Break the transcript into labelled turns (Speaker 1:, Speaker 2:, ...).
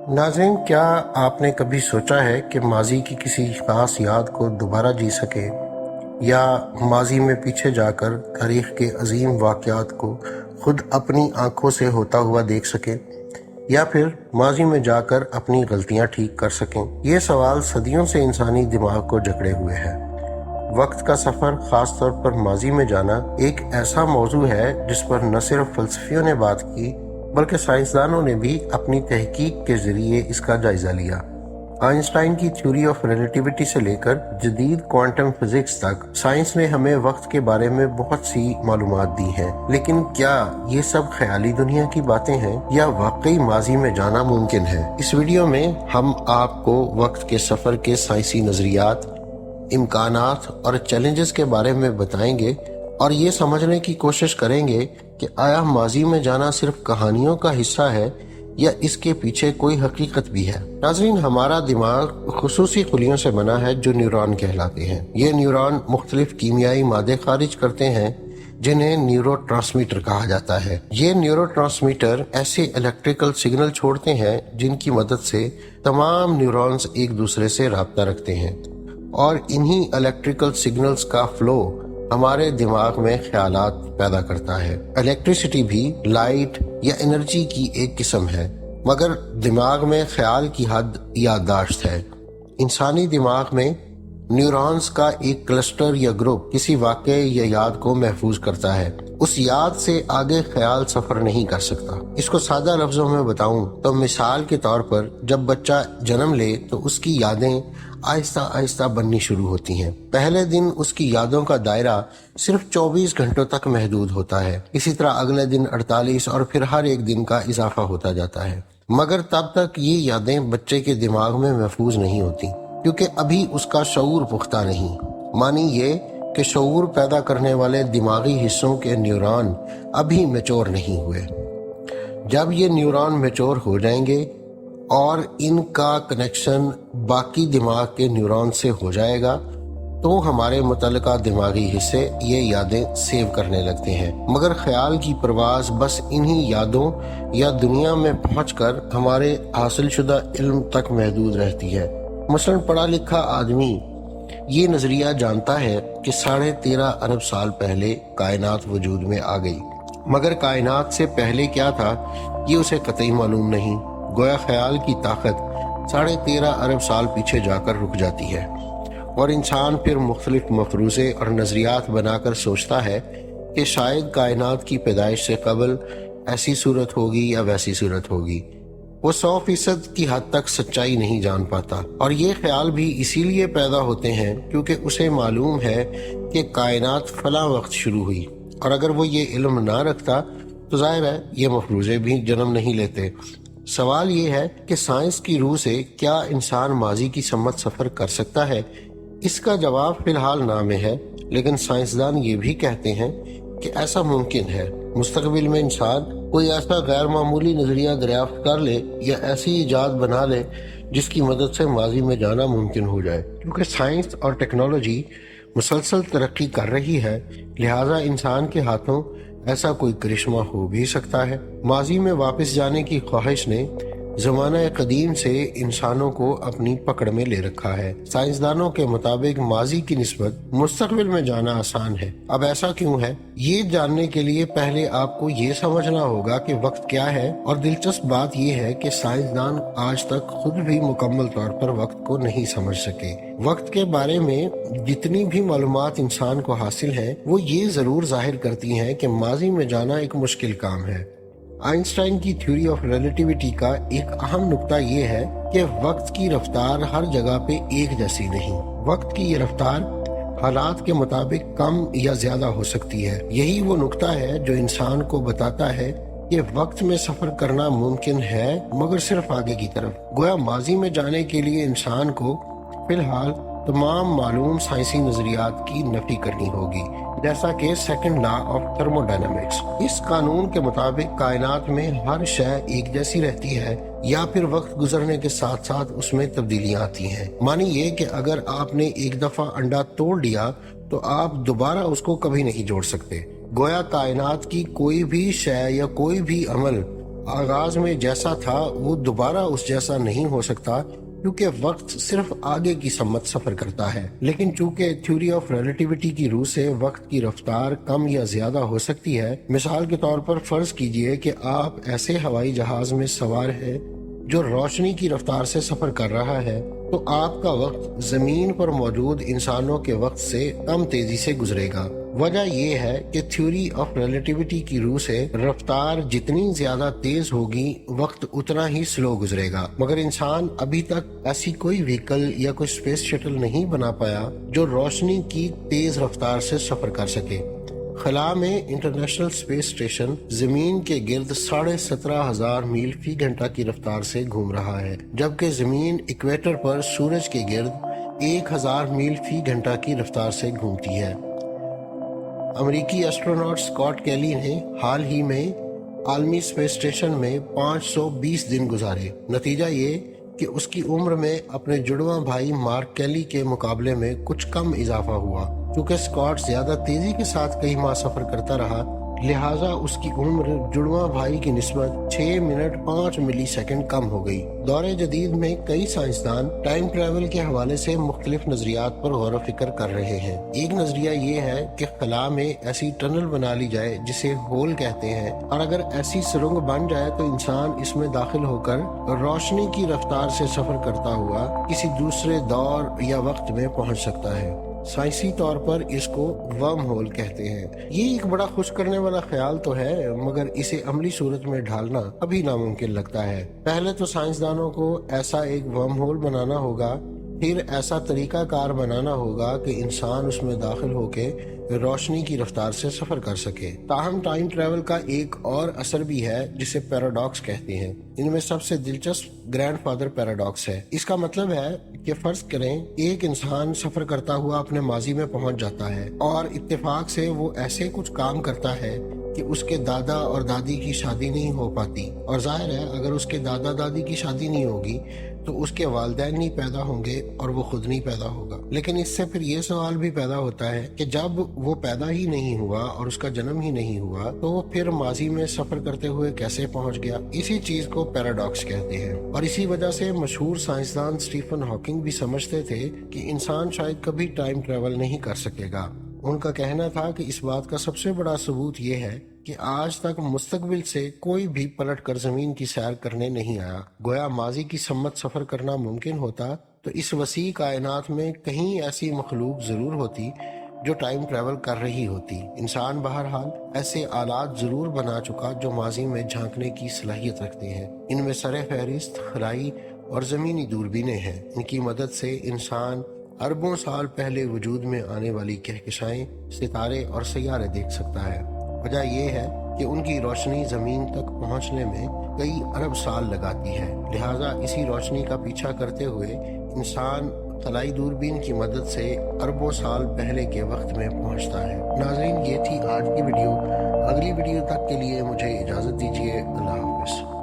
Speaker 1: नाज़रीन, क्या आपने कभी सोचा है कि माजी की किसी ख़ास याद को दोबारा जी सके, या माजी में पीछे जाकर तारीख़ के अजीम वाक़यात को खुद अपनी आँखों से होता हुआ देख सके, या फिर माजी में जाकर अपनी गलतियाँ ठीक कर सकें? ये सवाल सदियों से इंसानी दिमाग को जकड़े हुए है। वक्त का सफ़र, ख़ास तौर पर माजी में जाना, एक ऐसा मौजू है जिस पर न सिर्फ फ़लसफ़ियों ने बात की बल्कि साइंसदानों ने भी अपनी तहकीक के ज़रिए इसका जायज़ा लिया। आइंस्टाइन की थ्योरी ऑफ रिलेटिविटी से लेकर जदीद क्वांटम फिज़िक्स तक साइंस ने हमें वक्त के बारे में बहुत सी मालूमात दी हैं। लेकिन क्या ये सब ख्याली दुनिया की बातें हैं या वाकई माजी में जाना मुमकिन है? इस वीडियो में हम आपको वक्त के सफ़र के साइंसी नज़रियात, इम्कानात और चैलेंजेस के बारे में बताएंगे और ये समझने की कोशिश करेंगे कि आया माजी में जाना सिर्फ कहानियों का हिस्सा है या इसके पीछे कोई हकीकत भी है। नाज़रीन, हमारा दिमाग खुसूसी खुलियों से बना है जो न्यूरॉन कहलाते हैं। ये न्यूरॉन मुख्तलिफ कीमियाई मादे खारिज करते हैं जिन्हें न्यूरोट्रांसमीटर कहा जाता है। ये न्यूरोट्रांसमीटर ऐसे इलेक्ट्रिकल सिग्नल छोड़ते हैं जिनकी मदद से तमाम न्यूरॉन्स एक दूसरे से राब्ता रखते हैं, और इन्हीं इलेक्ट्रिकल सिग्नल्स का फ्लो हमारे दिमाग में ख्यालात पैदा करता है। इलेक्ट्रिसिटी भी लाइट या एनर्जी की एक किस्म है, मगर दिमाग में ख्याल की हद याददाश्त है। इंसानी दिमाग में न्यूरॉन्स का एक क्लस्टर या ग्रुप किसी वाक़े या याद को महफूज करता है। उस याद से आगे ख्याल सफ़र नहीं कर सकता। इसको सादा लफ्ज़ों में बताऊं तो मिसाल के तौर पर जब बच्चा जन्म ले तो उसकी यादें आहिस्ता आहिस्ता बननी शुरू होती हैं। पहले दिन उसकी यादों का दायरा सिर्फ 24 घंटों तक महदूद होता है। इसी तरह अगले दिन 48 और फिर हर एक दिन का इजाफा होता जाता है, मगर तब तक ये यादें बच्चे के दिमाग में महफूज नहीं होती क्योंकि अभी उसका शऊर पुख्ता नहीं। मानी ये कि शऊर पैदा करने वाले दिमागी हिस्सों के न्यूरॉन अभी मैच्योर नहीं हुए। जब ये न्यूरॉन मैच्योर हो जाएंगे और इनका कनेक्शन बाकी दिमाग के न्यूरॉन से हो जाएगा तो हमारे मुतल्लिका दिमागी हिस्से ये यादें सेव करने लगते हैं। मगर ख्याल की परवाज़ बस इन्हीं यादों या दुनिया में पहुंचकर हमारे हासिल शुदा इल्म तक महदूद रहती है। मसलन पढ़ा लिखा आदमी ये नज़रिया जानता है कि 13.5 अरब साल पहले कायनात वजूद में आ गई, मगर कायनात से पहले क्या था ये उसे कतई मालूम नहीं। गोया ख्याल की ताकत 13.5 अरब साल पीछे जाकर रुक जाती है और इंसान फिर मुख्तलिफ मफरूज़े और नज़रियात बनाकर सोचता है कि शायद कायनात की पैदाइश से कबल ऐसी सूरत होगी या वैसी सूरत होगी। वो 100% की हद तक सच्चाई नहीं जान पाता, और ये ख्याल भी इसीलिए पैदा होते हैं क्योंकि उसे मालूम है कि कायनात फला वक्त शुरू हुई, और अगर वो ये इल्म ना रखता तो जाहिर है ये मफरूज़े भी जन्म नहीं लेते। सवाल ये है कि साइंस की रूह से क्या इंसान माजी की सम्मत सफ़र कर सकता है? इसका जवाब फिलहाल ना में है, लेकिन साइंसदान ये भी कहते हैं कि ऐसा मुमकिन है। मुस्तकबिल में इंसान कोई ऐसा गैर मामूली नज़रिया दरियाफ्त कर ले या ऐसी इजाद बना ले जिसकी मदद से माजी में जाना मुमकिन हो जाए। क्योंकि साइंस और टेक्नोलॉजी मुसलसल तरक्की कर रही है, लिहाजा इंसान के हाथों ऐसा कोई करिश्मा हो भी सकता है। माजी में वापस जाने की ख्वाहिश ने ज़माना कदीम से इंसानों को अपनी पकड़ में ले रखा है। साइंसदानों के मुताबिक माजी की निस्बत मुस्तकबिल में जाना आसान है। अब ऐसा क्यों है? ये जानने के लिए पहले आपको ये समझना होगा कि वक्त क्या है, और दिलचस्प बात यह है कि साइंसदान आज तक खुद भी मुकम्मल तौर पर वक्त को नहीं समझ सके। वक्त के बारे में जितनी भी मालूमात इंसान को हासिल है वो ये जरूर जाहिर करती हैं कि माजी में जाना एक मुश्किल काम है। आइंस्टाइन की थ्योरी ऑफ रिलेटिविटी का एक अहम नुक्ता ये है कि वक्त की रफ्तार हर जगह पे एक जैसी नहीं। वक्त की ये रफ्तार हालात के मुताबिक कम या ज्यादा हो सकती है। यही वो नुक्ता है जो इंसान को बताता है कि वक्त में सफर करना मुमकिन है, मगर सिर्फ आगे की तरफ। गोया माजी में जाने के लिए इंसान को फिलहाल तमाम मालूम साइंसी नजरियात की नफी करनी होगी, जैसा कि सेकंड लॉ ऑफ थर्मोडायनेमिक्स। इस कानून के मुताबिक कायनात में हर शय एक जैसी रहती है या फिर वक्त गुजरने के साथ साथ उसमें तब्दीलियां आती हैं। मानिए कि अगर आपने एक दफा अंडा तोड़ दिया तो आप दोबारा उसको कभी नहीं जोड़ सकते। गोया कायनात की कोई भी शय या कोई भी अमल آغاز میں جیسا تھا وہ دوبارہ اس جیسا نہیں ہو سکتا، کیونکہ وقت صرف آگے کی سمت سفر کرتا ہے۔ لیکن چونکہ تھیوری آف ریلیٹیوٹی کی روح سے وقت کی رفتار کم یا زیادہ ہو سکتی ہے، مثال کے طور پر فرض کیجئے کہ آپ ایسے ہوائی جہاز میں سوار ہیں جو روشنی کی رفتار سے سفر کر رہا ہے، تو آپ کا وقت زمین پر موجود انسانوں کے وقت سے کم تیزی سے گزرے گا۔ وجہ یہ ہے کہ تھیوری آف ریلیٹیوٹی کی روح سے رفتار جتنی زیادہ تیز ہوگی وقت اتنا ہی سلو گزرے گا، مگر انسان ابھی تک ایسی کوئی وہیکل یا کوئی اسپیس شٹل نہیں بنا پایا جو روشنی کی تیز رفتار سے سفر کر سکے۔ خلا میں انٹرنیشنل اسپیس اسٹیشن زمین کے گرد 17,500 میل فی گھنٹہ کی رفتار سے گھوم رہا ہے، جبکہ زمین ایکویٹر پر سورج کے گرد 1,000 میل فی گھنٹہ کی رفتار سے گھومتی ہے۔ امریکی ایسٹروناٹ اسکاٹ کیلی نے حال ہی میں عالمی اسپیس اسٹیشن میں 520 دن گزارے۔ نتیجہ یہ کہ اس کی عمر میں اپنے جڑواں بھائی مارک کیلی کے مقابلے میں کچھ کم اضافہ ہوا۔ چونکہ اسکاٹ زیادہ تیزی کے ساتھ کئی ماہ سفر کرتا رہا، لہٰذا اس کی عمر جڑواں بھائی کی نسبت 6 منٹ 5 ملی سیکنڈ کم ہو گئی۔ دور جدید میں کئی سائنسدان ٹائم ٹریول کے حوالے سے مختلف نظریات پر غور و فکر کر رہے ہیں۔ ایک نظریہ یہ ہے کہ خلا میں ایسی ٹنل بنا لی جائے جسے ہول کہتے ہیں، اور اگر ایسی سرنگ بن جائے تو انسان اس میں داخل ہو کر روشنی کی رفتار سے سفر کرتا ہوا کسی دوسرے دور یا وقت میں پہنچ سکتا ہے۔ سائنسی طور پر اس کو ورم ہول کہتے ہیں۔ یہ ایک بڑا خوش کرنے والا خیال تو ہے، مگر اسے عملی صورت میں ڈھالنا ابھی ناممکن لگتا ہے۔ پہلے تو سائنسدانوں کو ایسا ایک ورم ہول بنانا ہوگا، پھر ایسا طریقہ کار بنانا ہوگا کہ انسان اس میں داخل ہو کے روشنی کی رفتار سے سفر کر سکے۔ تاہم ٹائم ٹریول کا ایک اور اثر بھی ہے جسے پیراڈاکس کہتے ہیں۔ ان میں سب سے دلچسپ گرینڈ فادر پیراڈاکس ہے۔ اس کا مطلب ہے کہ فرض کریں ایک انسان سفر کرتا ہوا اپنے ماضی میں پہنچ جاتا ہے اور اتفاق سے وہ ایسے کچھ کام کرتا ہے کہ اس کے دادا اور دادی کی شادی نہیں ہو پاتی، اور ظاہر ہے اگر اس کے دادا دادی کی شادی نہیں ہوگی تو اس کے والدین نہیں پیدا ہوں گے اور وہ خود نہیں پیدا ہوگا۔ لیکن اس سے پھر یہ سوال بھی پیدا ہوتا ہے کہ جب وہ پیدا ہی نہیں ہوا اور اس کا جنم ہی نہیں ہوا تو وہ پھر ماضی میں سفر کرتے ہوئے کیسے پہنچ گیا؟ اسی چیز کو پیراڈاکس کہتے ہیں، اور اسی وجہ سے مشہور سائنسدان اسٹیفن ہاکنگ بھی سمجھتے تھے کہ انسان شاید کبھی ٹائم ٹریول نہیں کر سکے گا۔ ان کا کہنا تھا کہ اس بات کا سب سے بڑا ثبوت یہ ہے کہ آج تک مستقبل سے کوئی بھی پلٹ کر زمین کی سیر کرنے نہیں آیا۔ گویا ماضی کی سمت سفر کرنا ممکن ہوتا تو اس وسیع کائنات میں کہیں ایسی مخلوق ضرور ہوتی جو ٹائم ٹریول کر رہی ہوتی۔ انسان بہرحال ایسے آلات ضرور بنا چکا جو ماضی میں جھانکنے کی صلاحیت رکھتے ہیں۔ ان میں سر فہرست خلائی اور زمینی دوربینیں ہیں۔ ان کی مدد سے انسان اربوں سال پہلے وجود میں آنے والی کہکشائیں، ستارے اور سیارے دیکھ سکتا ہے۔ وجہ یہ ہے کہ ان کی روشنی زمین تک پہنچنے میں کئی ارب سال لگاتی ہے، لہٰذا اسی روشنی کا پیچھا کرتے ہوئے انسان خلائی دوربین کی مدد سے اربوں سال پہلے کے وقت میں پہنچتا ہے۔ ناظرین، یہ تھی آج کی ویڈیو۔ اگلی ویڈیو تک کے لیے مجھے اجازت دیجیے۔ اللہ حافظ۔